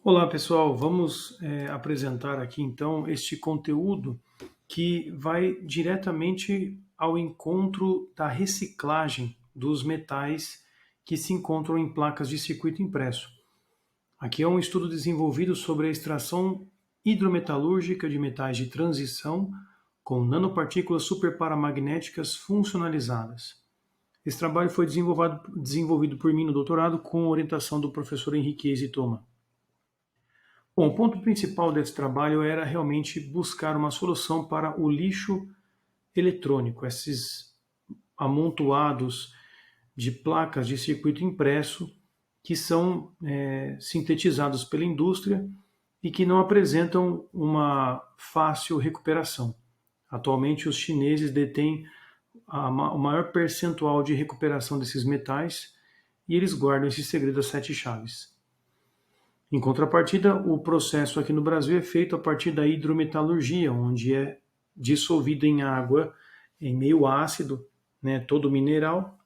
Olá pessoal, vamos apresentar aqui então este conteúdo que vai diretamente ao encontro da reciclagem dos metais que se encontram em placas de circuito impresso. Aqui é um estudo desenvolvido sobre a extração hidrometalúrgica de metais de transição com nanopartículas superparamagnéticas funcionalizadas. Esse trabalho foi desenvolvido por mim no doutorado com orientação do professor Henrique Toma. Bom, o ponto principal desse trabalho era realmente buscar uma solução para o lixo eletrônico, esses amontoados de placas de circuito impresso que são sintetizados pela indústria e que não apresentam uma fácil recuperação. Atualmente, os chineses detêm o maior percentual de recuperação desses metais e eles guardam esse segredo às sete chaves. Em contrapartida, o processo aqui no Brasil é feito a partir da hidrometalurgia, onde é dissolvido em água, em meio ácido, né, todo mineral,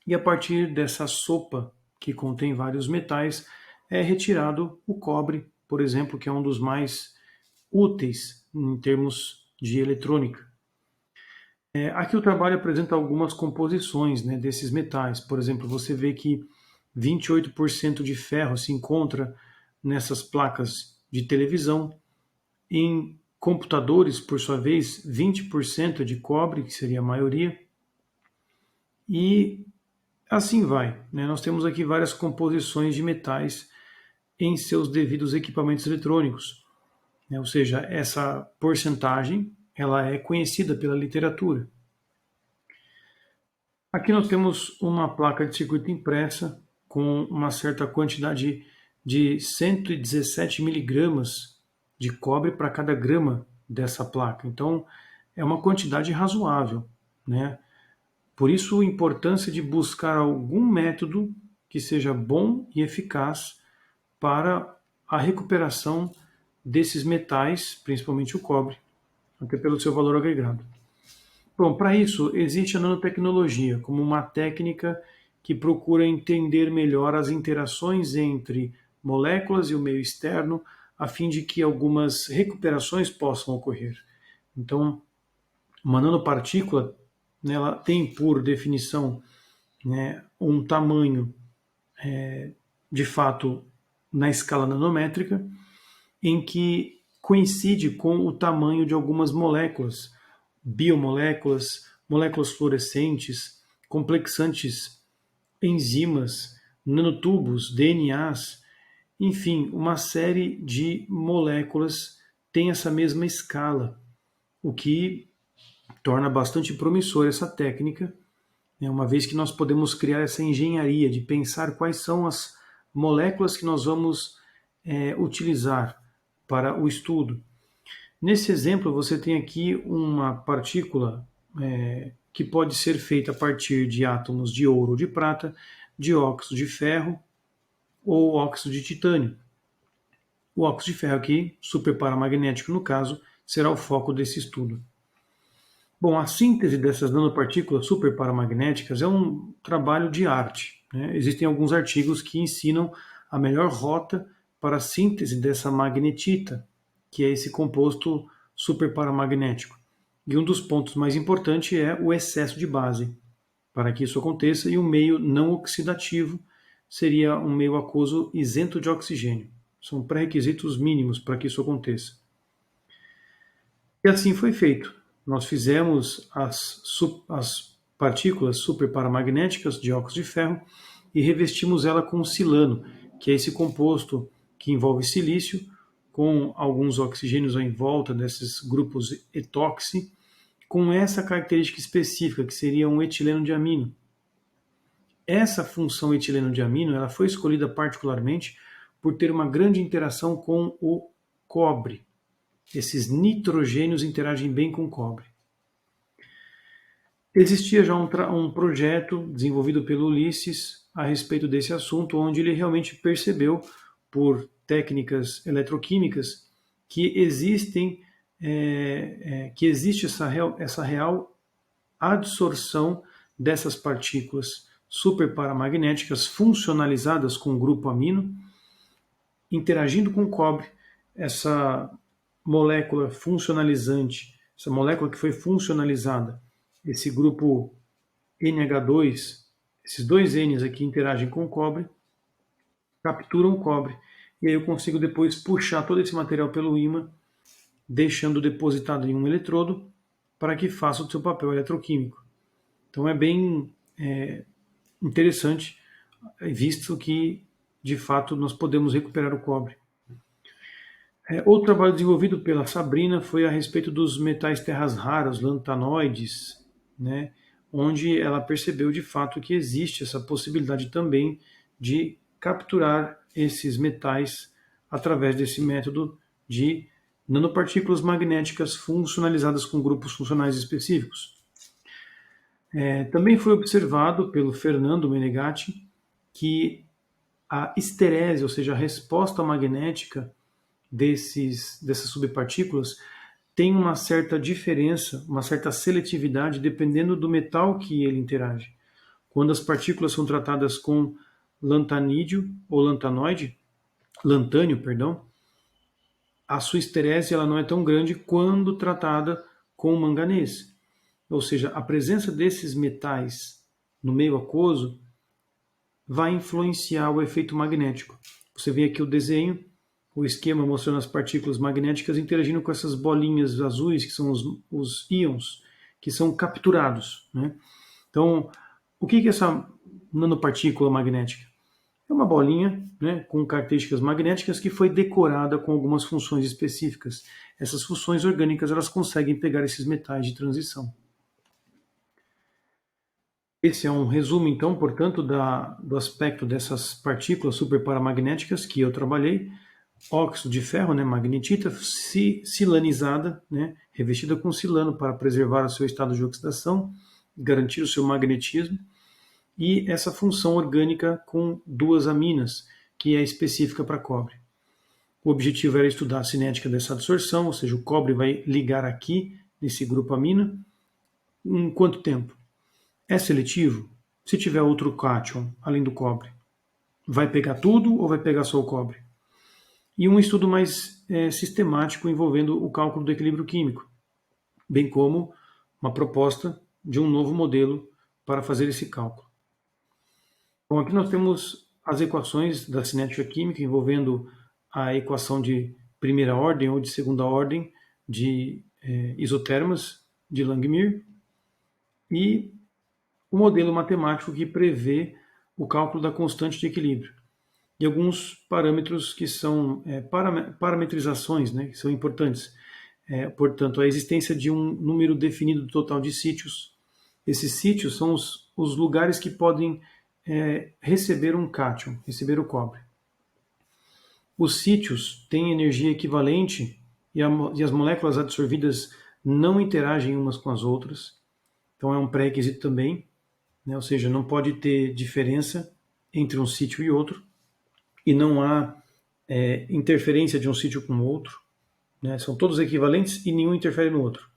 e a partir dessa sopa que contém vários metais, é retirado o cobre, por exemplo, que é um dos mais úteis em termos de eletrônica. Aqui o trabalho apresenta algumas composições, né, desses metais. Por exemplo, você vê que 28% de ferro se encontra nessas placas de televisão. Em computadores, por sua vez, 20% de cobre, que seria a maioria. E assim vai, né? Nós temos aqui várias composições de metais em seus devidos equipamentos eletrônicos, né? Ou seja, essa porcentagem ela é conhecida pela literatura. Aqui nós temos uma placa de circuito impressa com uma certa quantidade de 117 miligramas de cobre para cada grama dessa placa. Então, é uma quantidade razoável, né? Por isso, a importância de buscar algum método que seja bom e eficaz para a recuperação desses metais, principalmente o cobre, até pelo seu valor agregado. Bom, para isso, existe a nanotecnologia como uma técnica que procura entender melhor as interações entre moléculas e o meio externo, a fim de que algumas recuperações possam ocorrer. Então, uma nanopartícula, né, ela tem por definição, né, um tamanho de fato na escala nanométrica, em que coincide com o tamanho de algumas moléculas, biomoléculas, moléculas fluorescentes, complexantes, enzimas, nanotubos, DNAs, enfim, uma série de moléculas tem essa mesma escala, o que torna bastante promissora essa técnica, né, uma vez que nós podemos criar essa engenharia de pensar quais são as moléculas que nós vamos utilizar para o estudo. Nesse exemplo, você tem aqui uma partícula que pode ser feita a partir de átomos de ouro ou de prata, de óxido de ferro ou óxido de titânio. O óxido de ferro aqui, superparamagnético no caso, será o foco desse estudo. Bom, a síntese dessas nanopartículas superparamagnéticas é um trabalho de arte, né? Existem alguns artigos que ensinam a melhor rota para a síntese dessa magnetita, que é esse composto superparamagnético. E um dos pontos mais importantes é o excesso de base. Para que isso aconteça, e o meio não oxidativo seria um meio aquoso isento de oxigênio. São pré-requisitos mínimos para que isso aconteça. E assim foi feito. Nós fizemos as partículas superparamagnéticas de óxido de ferro e revestimos ela com silano, que é esse composto que envolve silício, com alguns oxigênios em volta desses grupos etoxi, com essa característica específica, que seria um etileno de amino. Essa função etileno de amino ela foi escolhida particularmente por ter uma grande interação com o cobre. Esses nitrogênios interagem bem com o cobre. Existia já um projeto desenvolvido pelo Ulisses a respeito desse assunto, onde ele realmente percebeu, por técnicas eletroquímicas, que que existe essa real adsorção dessas partículas superparamagnéticas funcionalizadas com o grupo amino interagindo com o cobre, essa molécula funcionalizante, essa molécula que foi funcionalizada, esse grupo NH2, esses dois N's aqui interagem com o cobre, capturam o cobre, e aí eu consigo depois puxar todo esse material pelo ímã, deixando depositado em um eletrodo, para que faça o seu papel eletroquímico. Então é bem interessante, visto que, de fato, nós podemos recuperar o cobre. Outro trabalho desenvolvido pela Sabrina foi a respeito dos metais terras raras, lantanoides, né, onde ela percebeu de fato que existe essa possibilidade também de capturar esses metais através desse método de nanopartículas magnéticas funcionalizadas com grupos funcionais específicos. Também foi observado pelo Fernando Menegatti que a esterese, ou seja, a resposta magnética dessas subpartículas tem uma certa diferença, uma certa seletividade dependendo do metal que ele interage. Quando as partículas são tratadas com lantanídeo ou lantânio, perdão, a sua esterese ela não é tão grande quando tratada com manganês. Ou seja, a presença desses metais no meio aquoso vai influenciar o efeito magnético. Você vê aqui o desenho, o esquema mostrando as partículas magnéticas interagindo com essas bolinhas azuis, que são os íons, que são capturados, né? Então, o que é essa nanopartícula magnética? É uma bolinha, né, com características magnéticas que foi decorada com algumas funções específicas. Essas funções orgânicas elas conseguem pegar esses metais de transição. Esse é um resumo, então, portanto, do aspecto dessas partículas superparamagnéticas que eu trabalhei. Óxido de ferro, né, magnetita, silanizada, né, revestida com silano para preservar o seu estado de oxidação, garantir o seu magnetismo, e essa função orgânica com duas aminas, que é específica para cobre. O objetivo era estudar a cinética dessa absorção, ou seja, o cobre vai ligar aqui, nesse grupo amina, em quanto tempo? É seletivo? Se tiver outro cátion, além do cobre, vai pegar tudo ou vai pegar só o cobre? E um estudo mais sistemático envolvendo o cálculo do equilíbrio químico, bem como uma proposta de um novo modelo para fazer esse cálculo. Bom, aqui nós temos as equações da cinética química envolvendo a equação de primeira ordem ou de segunda ordem de isotermas de Langmuir e o modelo matemático que prevê o cálculo da constante de equilíbrio e alguns parâmetros que são parametrizações, né, que são importantes. Portanto, a existência de um número definido do total de sítios. Esses sítios são os lugares que podem receber um cátion, receber o cobre. Os sítios têm energia equivalente e as moléculas absorvidas não interagem umas com as outras. Então é um pré-requisito também, né? Ou seja, não pode ter diferença entre um sítio e outro e não há interferência de um sítio com o outro, né? São todos equivalentes e nenhum interfere no outro.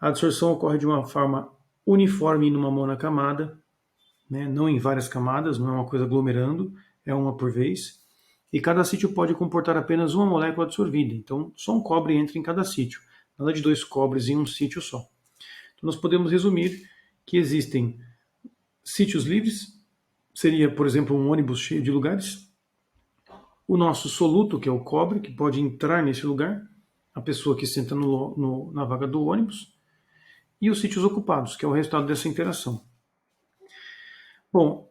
A absorção ocorre de uma forma uniforme numa monocamada, né? Não em várias camadas, não é uma coisa aglomerando, é uma por vez. E cada sítio pode comportar apenas uma molécula absorvida, então só um cobre entra em cada sítio, nada de dois cobres em um sítio só. Então nós podemos resumir que existem sítios livres, seria, por exemplo, um ônibus cheio de lugares, o nosso soluto, que é o cobre, que pode entrar nesse lugar, a pessoa que senta na vaga do ônibus, e os sítios ocupados, que é o resultado dessa interação. Bom,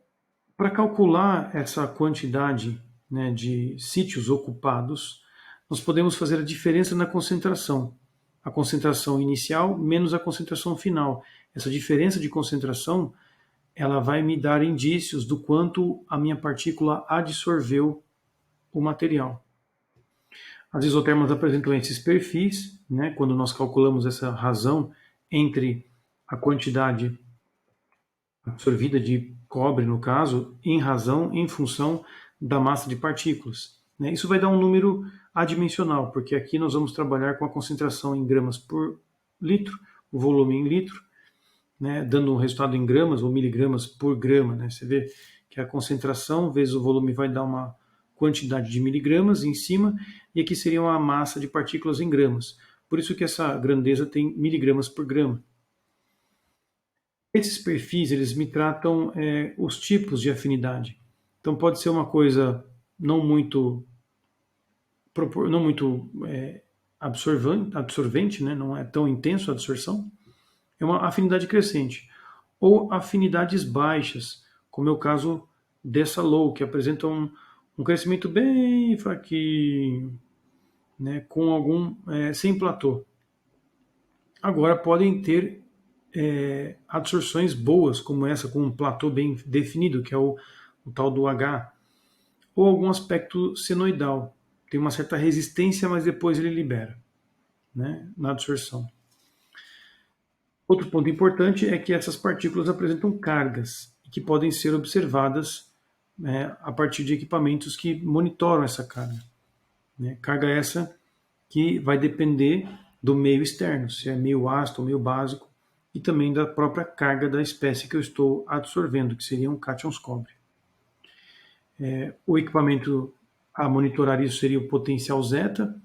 para calcular essa quantidade, né, de sítios ocupados, nós podemos fazer a diferença na concentração. A concentração inicial menos a concentração final. Essa diferença de concentração ela vai me dar indícios do quanto a minha partícula absorveu o material. As isotermas apresentam esses perfis, né, quando nós calculamos essa razão entre a quantidade absorvida de cobre, no caso, em função da massa de partículas. Né? Isso vai dar um número adimensional, porque aqui nós vamos trabalhar com a concentração em gramas por litro, o volume em litro, né, dando um resultado em gramas ou miligramas por grama. Né? Você vê que a concentração vezes o volume vai dar quantidade de miligramas em cima, e aqui seria a massa de partículas em gramas. Por isso que essa grandeza tem miligramas por grama. Esses perfis, eles me tratam os tipos de afinidade. Então pode ser uma coisa não muito, não muito absorvente, né? Não é tão intenso a absorção, é uma afinidade crescente. Ou afinidades baixas, como é o caso dessa low, que apresenta um crescimento bem fraquinho, né? Com algum sem platô. Agora podem ter absorções boas, como essa, com um platô bem definido, que é o tal do H, ou algum aspecto senoidal. Tem uma certa resistência, mas depois ele libera, né, na absorção. Outro ponto importante é que essas partículas apresentam cargas, que podem ser observadas, né, a partir de equipamentos que monitoram essa carga. Né? Carga essa que vai depender do meio externo, se é meio ácido ou meio básico, e também da própria carga da espécie que eu estou absorvendo, que seriam cátions cobre. O equipamento a monitorar isso seria o potencial zeta,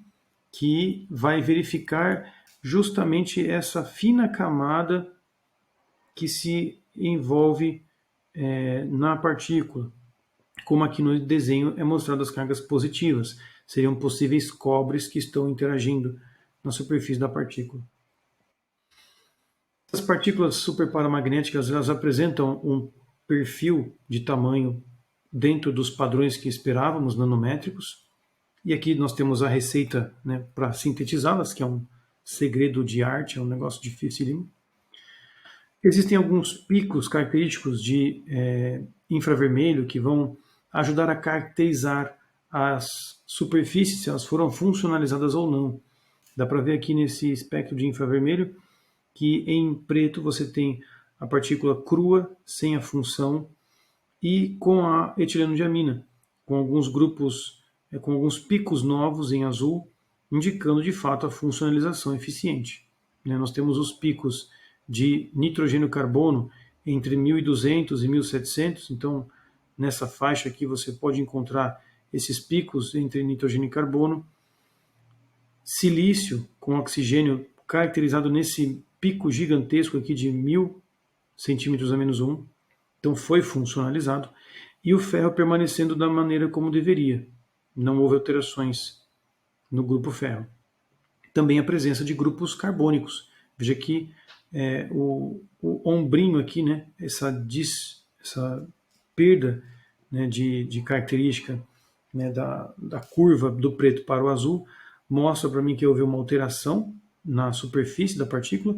que vai verificar justamente essa fina camada que se envolve na partícula, como aqui no desenho é mostrado as cargas positivas, seriam possíveis cobres que estão interagindo na superfície da partícula. As partículas superparamagnéticas, elas apresentam um perfil de tamanho dentro dos padrões que esperávamos, nanométricos, e aqui nós temos a receita, né, para sintetizá-las, que é um segredo de arte, é um negócio dificílimo. Existem alguns picos característicos de infravermelho que vão ajudar a caracterizar as superfícies, se elas foram funcionalizadas ou não. Dá para ver aqui nesse espectro de infravermelho que em preto você tem a partícula crua, sem a função, e com a etileno-diamina, com alguns grupos, com alguns picos novos em azul, indicando de fato a funcionalização eficiente. Nós temos os picos de nitrogênio-carbono entre 1200 e 1700, então nessa faixa aqui você pode encontrar esses picos entre nitrogênio e carbono. Silício com oxigênio caracterizado nesse pico gigantesco aqui de 1000 centímetros a menos 1, então foi funcionalizado, e o ferro permanecendo da maneira como deveria, não houve alterações no grupo ferro. Também a presença de grupos carbônicos, veja aqui o ombrinho aqui, né, essa perda, né, de característica, né, da curva do preto para o azul, mostra para mim que houve uma alteração na superfície da partícula,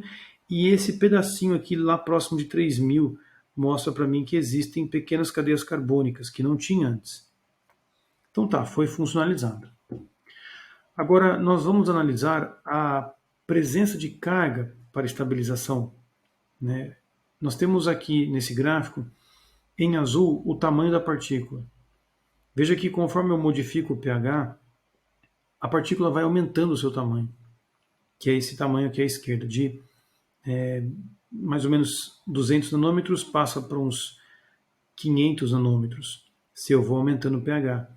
e esse pedacinho aqui lá próximo de 3000 mostra para mim que existem pequenas cadeias carbônicas que não tinha antes. Então tá, foi funcionalizado. Agora nós vamos analisar a presença de carga para estabilização. Né? Nós temos aqui nesse gráfico, em azul, o tamanho da partícula. Veja que conforme eu modifico o pH, a partícula vai aumentando o seu tamanho, que é esse tamanho aqui à esquerda, de mais ou menos 200 nanômetros, passa para uns 500 nanômetros, se eu vou aumentando o pH.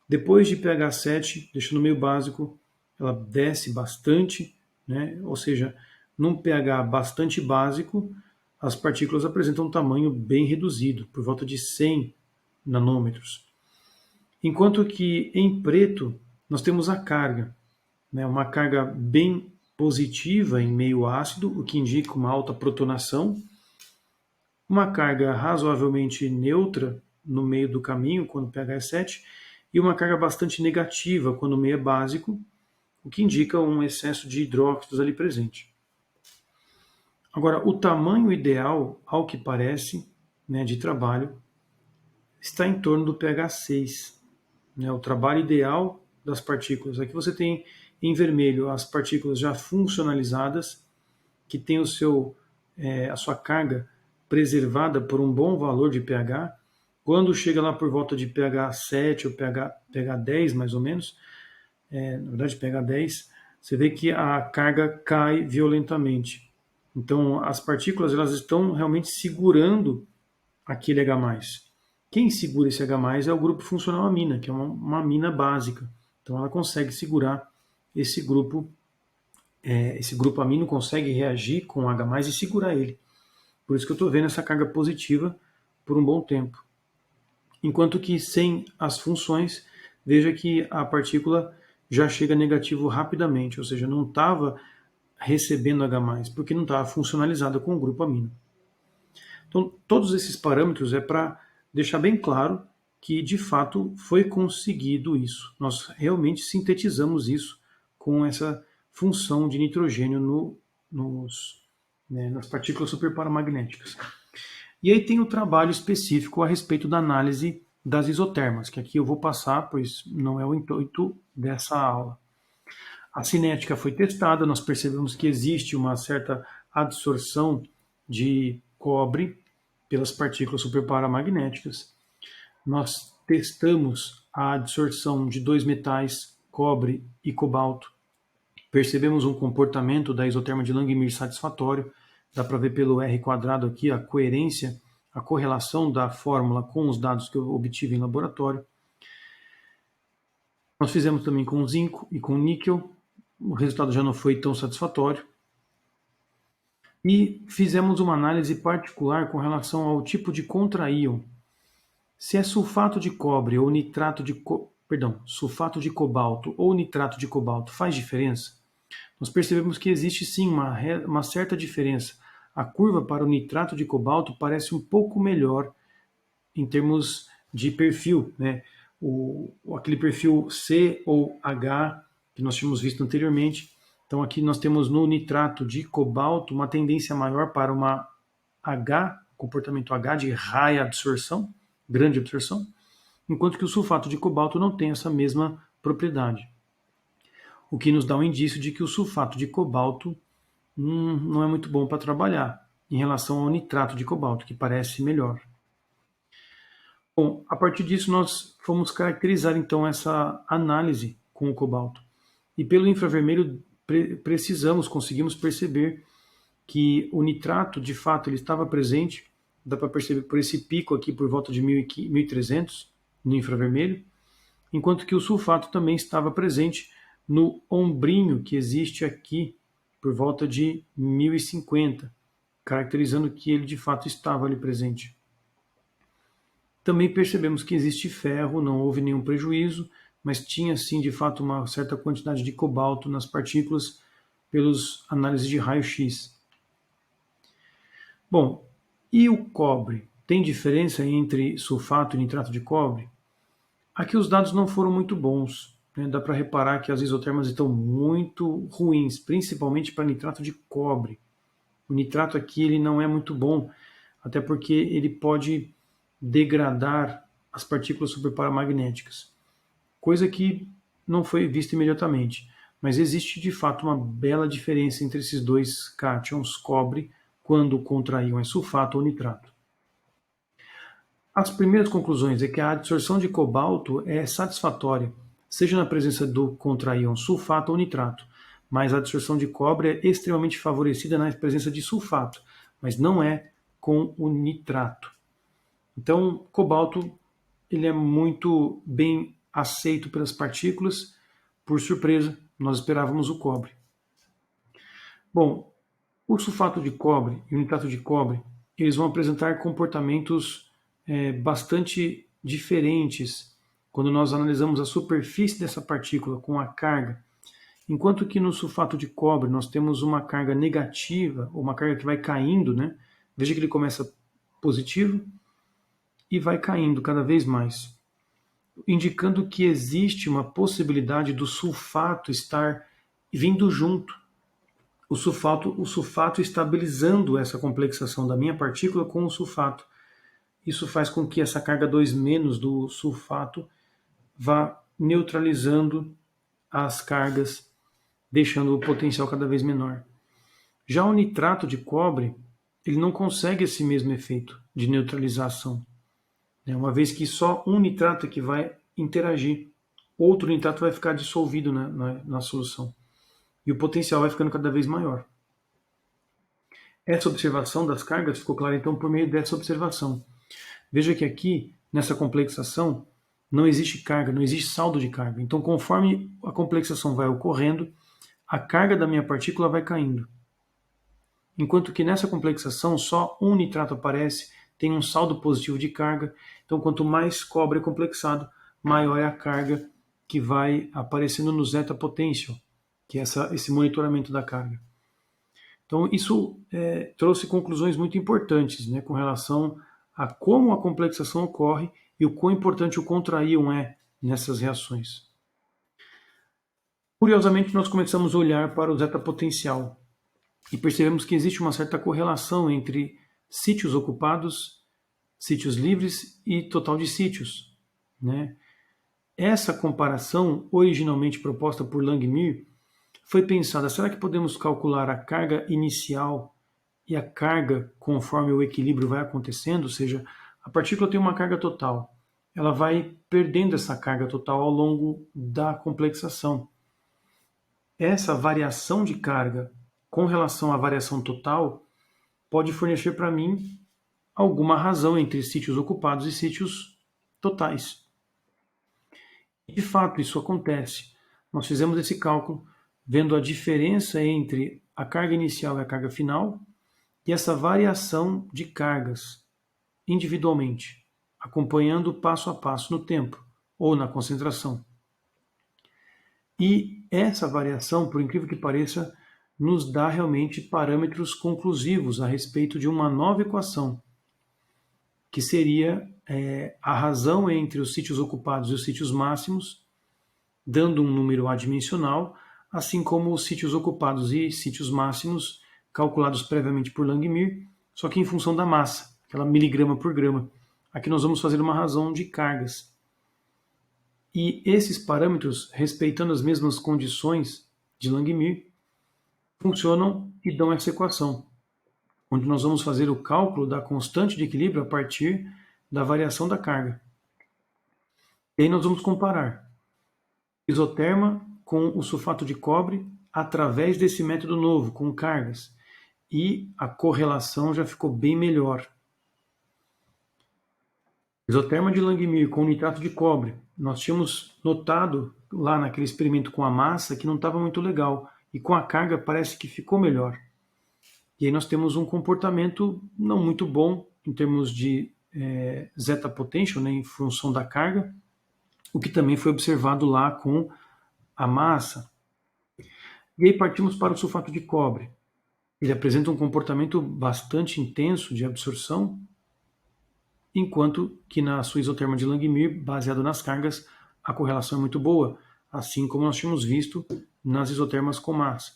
Depois de pH 7, deixando meio básico, ela desce bastante, né? Ou seja, num pH bastante básico, as partículas apresentam um tamanho bem reduzido, por volta de 100 nanômetros. Enquanto que em preto nós temos a carga, né? Uma carga bem positiva em meio ácido, o que indica uma alta protonação, uma carga razoavelmente neutra no meio do caminho, quando o pH é 7, e uma carga bastante negativa quando o meio é básico, o que indica um excesso de hidróxidos ali presente. Agora, o tamanho ideal, ao que parece, né, de trabalho, está em torno do pH 6. Né, o trabalho ideal das partículas. Aqui você tem em vermelho as partículas já funcionalizadas, que tem a sua carga preservada por um bom valor de pH. Quando chega lá por volta de pH 7 ou pH 10, mais ou menos, na verdade pH 10, você vê que a carga cai violentamente. Então as partículas elas estão realmente segurando aquele H+, Quem segura esse H+, é o grupo funcional amina, que é uma amina básica. Então ela consegue segurar esse grupo amino consegue reagir com o H+, e segurar ele. Por isso que eu estou vendo essa carga positiva por um bom tempo. Enquanto que sem as funções, veja que a partícula já chega negativo rapidamente, ou seja, não estava recebendo H+, porque não estava funcionalizada com o grupo amino. Então, todos esses parâmetros é para deixar bem claro que, de fato, foi conseguido isso. Nós realmente sintetizamos isso com essa função de nitrogênio nas partículas superparamagnéticas. E aí tem o trabalho específico a respeito da análise das isotermas, que aqui eu vou passar, pois não é o intuito dessa aula. A cinética foi testada, nós percebemos que existe uma certa adsorção de cobre pelas partículas superparamagnéticas. Nós testamos a adsorção de dois metais, cobre e cobalto. Percebemos um comportamento da isoterma de Langmuir satisfatório. Dá para ver pelo R² aqui a coerência, a correlação da fórmula com os dados que eu obtive em laboratório. Nós fizemos também com zinco e com níquel. O resultado já não foi tão satisfatório. E fizemos uma análise particular com relação ao tipo de contraíon. Se é sulfato de cobre ou sulfato de cobalto ou nitrato de cobalto, faz diferença? Nós percebemos que existe sim uma certa diferença. A curva para o nitrato de cobalto parece um pouco melhor em termos de perfil, né? Aquele perfil C ou H que nós tínhamos visto anteriormente. Então aqui nós temos no nitrato de cobalto uma tendência maior para uma comportamento H de high absorção, grande absorção, enquanto que o sulfato de cobalto não tem essa mesma propriedade. O que nos dá um indício de que o sulfato de cobalto não é muito bom para trabalhar em relação ao nitrato de cobalto, que parece melhor. Bom, a partir disso nós fomos caracterizar então essa análise com o cobalto. E pelo infravermelho conseguimos perceber que o nitrato, de fato, ele estava presente, dá para perceber por esse pico aqui por volta de 1300 no infravermelho, enquanto que o sulfato também estava presente no ombrinho que existe aqui por volta de 1050, caracterizando que ele de fato estava ali presente. Também percebemos que existe ferro, não houve nenhum prejuízo, mas tinha sim de fato uma certa quantidade de cobalto nas partículas pelas análises de raio-x. Bom, e o cobre? Tem diferença entre sulfato e nitrato de cobre? Aqui os dados não foram muito bons. Né? Dá para reparar que as isotermas estão muito ruins, principalmente para nitrato de cobre. O nitrato aqui ele não é muito bom, até porque ele pode degradar as partículas superparamagnéticas, coisa que não foi vista imediatamente. Mas existe de fato uma bela diferença entre esses dois cátions cobre quando contraíam sulfato ou nitrato. As primeiras conclusões é que a adsorção de cobalto é satisfatória, seja na presença do contraíon sulfato ou nitrato, mas a adsorção de cobre é extremamente favorecida na presença de sulfato, mas não é com o nitrato. Então, cobalto ele é muito bem aceito pelas partículas. Por surpresa, nós esperávamos o cobre. Bom, o sulfato de cobre e o nitrato de cobre, eles vão apresentar comportamentos bastante diferentes quando nós analisamos a superfície dessa partícula com a carga. Enquanto que no sulfato de cobre nós temos uma carga negativa, ou uma carga que vai caindo, né? Veja que ele começa positivo e vai caindo cada vez mais, indicando que existe uma possibilidade do sulfato estar vindo junto. O sulfato estabilizando essa complexação da minha partícula com o sulfato. Isso faz com que essa carga 2- do sulfato vá neutralizando as cargas, deixando o potencial cada vez menor. Já o nitrato de cobre, ele não consegue esse mesmo efeito de neutralização, uma vez que só um nitrato é que vai interagir, outro nitrato vai ficar dissolvido na solução, e o potencial vai ficando cada vez maior. Essa observação das cargas ficou clara então por meio dessa observação. Veja que aqui nessa complexação, não existe carga, não existe saldo de carga. Então, conforme a complexação vai ocorrendo, a carga da minha partícula vai caindo. Enquanto que nessa complexação só um nitrato aparece, tem um saldo positivo de carga. Então, quanto mais cobre é complexado, maior é a carga que vai aparecendo no zeta potential, que é esse monitoramento da carga. Então, isso trouxe conclusões muito importantes, né, com relação a como a complexação ocorre e o quão importante o contraíon é nessas reações. Curiosamente, nós começamos a olhar para o zeta potencial e percebemos que existe uma certa correlação entre sítios ocupados, sítios livres e total de sítios, né? Essa comparação, originalmente proposta por Langmuir, foi pensada, será que podemos calcular a carga inicial e a carga conforme o equilíbrio vai acontecendo? Ou seja, a partícula tem uma carga total, ela vai perdendo essa carga total ao longo da complexação. Essa variação de carga com relação à variação total pode fornecer para mim alguma razão entre sítios ocupados e sítios totais. De fato, isso acontece. Nós fizemos esse cálculo vendo a diferença entre a carga inicial e a carga final e essa variação de cargas individualmente, acompanhando passo a passo no tempo ou na concentração. E essa variação, por incrível que pareça, nos dá realmente parâmetros conclusivos a respeito de uma nova equação, que seria a razão entre os sítios ocupados e os sítios máximos, dando um número adimensional, assim como os sítios ocupados e sítios máximos calculados previamente por Langmuir, só que em função da massa, aquela miligrama por grama. Aqui nós vamos fazer uma razão de cargas. E esses parâmetros, respeitando as mesmas condições de Langmuir, funcionam e dão essa equação, onde nós vamos fazer o cálculo da constante de equilíbrio a partir da variação da carga. E aí nós vamos comparar isoterma com o sulfato de cobre através desse método novo, com cargas. E a correlação já ficou bem melhor. Isoterma de Langmuir com nitrato de cobre. Nós tínhamos notado lá naquele experimento com a massa que não estava muito legal. E com a carga parece que ficou melhor. E aí nós temos um comportamento não muito bom em termos de zeta potential, né, em função da carga, o que também foi observado lá com a massa. E aí partimos para o sulfato de cobre. Ele apresenta um comportamento bastante intenso de absorção, enquanto que na sua isoterma de Langmuir, baseado nas cargas, a correlação é muito boa, assim como nós tínhamos visto nas isotermas com massa.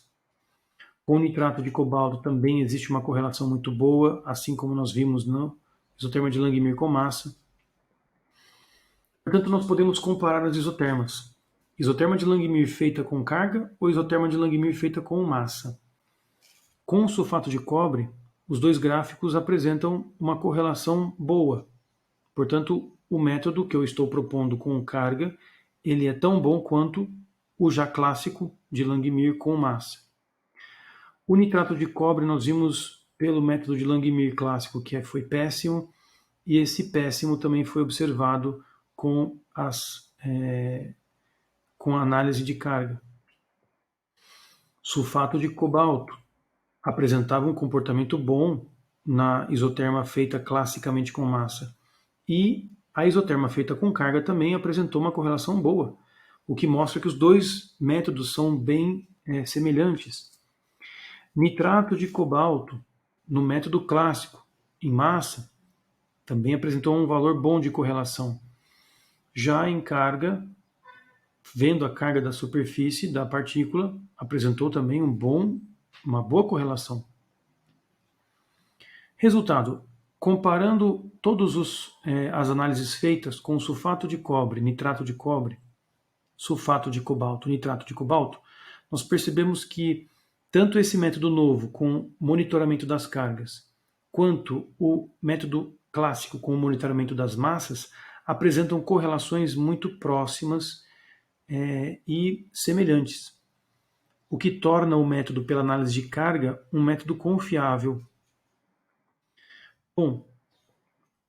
Com o nitrato de cobalto também existe uma correlação muito boa, assim como nós vimos no isoterma de Langmuir com massa. Portanto, nós podemos comparar as isotermas. Isoterma de Langmuir feita com carga ou isoterma de Langmuir feita com massa. Com o sulfato de cobre, os dois gráficos apresentam uma correlação boa. Portanto, o método que eu estou propondo com carga, ele é tão bom quanto o já clássico de Langmuir com massa. O nitrato de cobre nós vimos pelo método de Langmuir clássico que foi péssimo, e esse péssimo também foi observado com a análise de carga. Sulfato de cobalto apresentava um comportamento bom na isoterma feita classicamente com massa. E a isoterma feita com carga também apresentou uma correlação boa, o que mostra que os dois métodos são bem semelhantes. Nitrato de cobalto, no método clássico, em massa, também apresentou um valor bom de correlação. Já em carga, vendo a carga da superfície da partícula, apresentou também uma boa correlação. Resultado, comparando todas as análises feitas com sulfato de cobre, nitrato de cobre, sulfato de cobalto, nitrato de cobalto, nós percebemos que tanto esse método novo com monitoramento das cargas, quanto o método clássico com o monitoramento das massas apresentam correlações muito próximas e semelhantes, o que torna o método pela análise de carga um método confiável. Bom,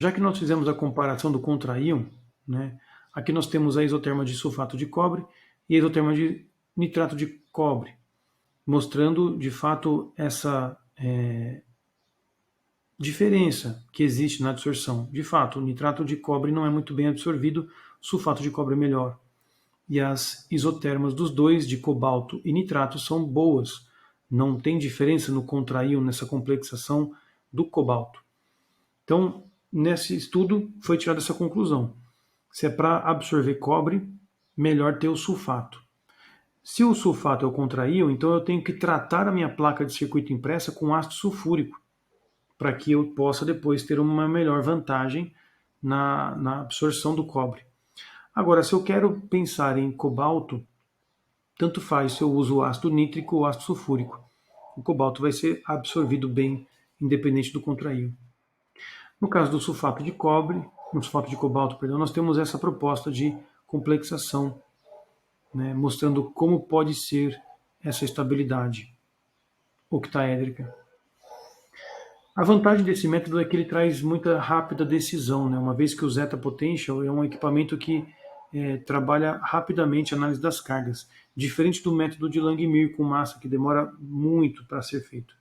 Já que nós fizemos a comparação do contraíon, né, aqui nós temos a isoterma de sulfato de cobre e a isoterma de nitrato de cobre, mostrando de fato essa diferença que existe na absorção. De fato, o nitrato de cobre não é muito bem absorvido, o sulfato de cobre é melhor. E as isotermas dos dois, de cobalto e nitrato, são boas. Não tem diferença no contraíon, nessa complexação do cobalto. Então, nesse estudo foi tirada essa conclusão. Se é para absorver cobre, melhor ter o sulfato. Se o sulfato é o contraíon, então eu tenho que tratar a minha placa de circuito impressa com ácido sulfúrico, para que eu possa depois ter uma melhor vantagem na absorção do cobre. Agora, se eu quero pensar em cobalto, tanto faz se eu uso o ácido nítrico ou ácido sulfúrico. O cobalto vai ser absorvido bem, independente do contraíon. No caso do sulfato de cobre, no sulfato de cobalto, perdão, nós temos essa proposta de complexação, né, mostrando como pode ser essa estabilidade octaédrica. A vantagem desse método é que ele traz muita rápida decisão, né? Uma vez que o Zeta Potential é um equipamento que trabalha rapidamente a análise das cargas, diferente do método de Langmuir com massa, que demora muito para ser feito.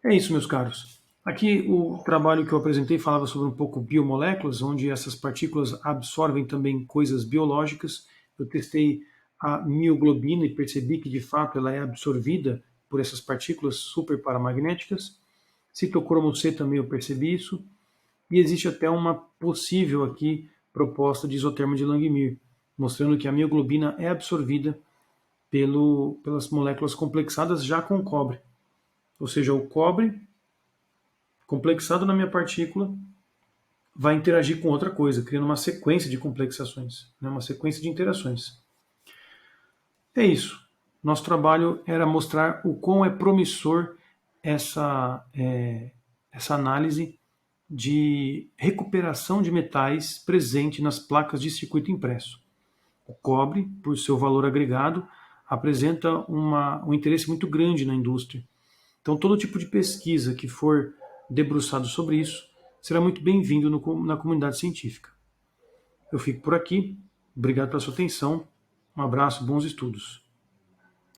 É isso, meus caros. Aqui o trabalho que eu apresentei falava sobre um pouco biomoléculas, onde essas partículas absorvem também coisas biológicas. Eu testei a mioglobina e percebi que de fato ela é absorvida por essas partículas super paramagnéticas. Citocromo C também eu percebi isso. E existe até uma possível aqui proposta de isoterma de Langmuir, mostrando que a mioglobina é absorvida pelas moléculas complexadas já com cobre. Ou seja, o cobre complexado na minha partícula vai interagir com outra coisa, criando uma sequência de complexações, né, uma sequência de interações. É isso. Nosso trabalho era mostrar o quão é promissor essa análise de recuperação de metais presente nas placas de circuito impresso. O cobre, por seu valor agregado, apresenta um interesse muito grande na indústria. Então, todo tipo de pesquisa que for debruçado sobre isso será muito bem-vindo na comunidade científica. Eu fico por aqui. Obrigado pela sua atenção. Um abraço, bons estudos.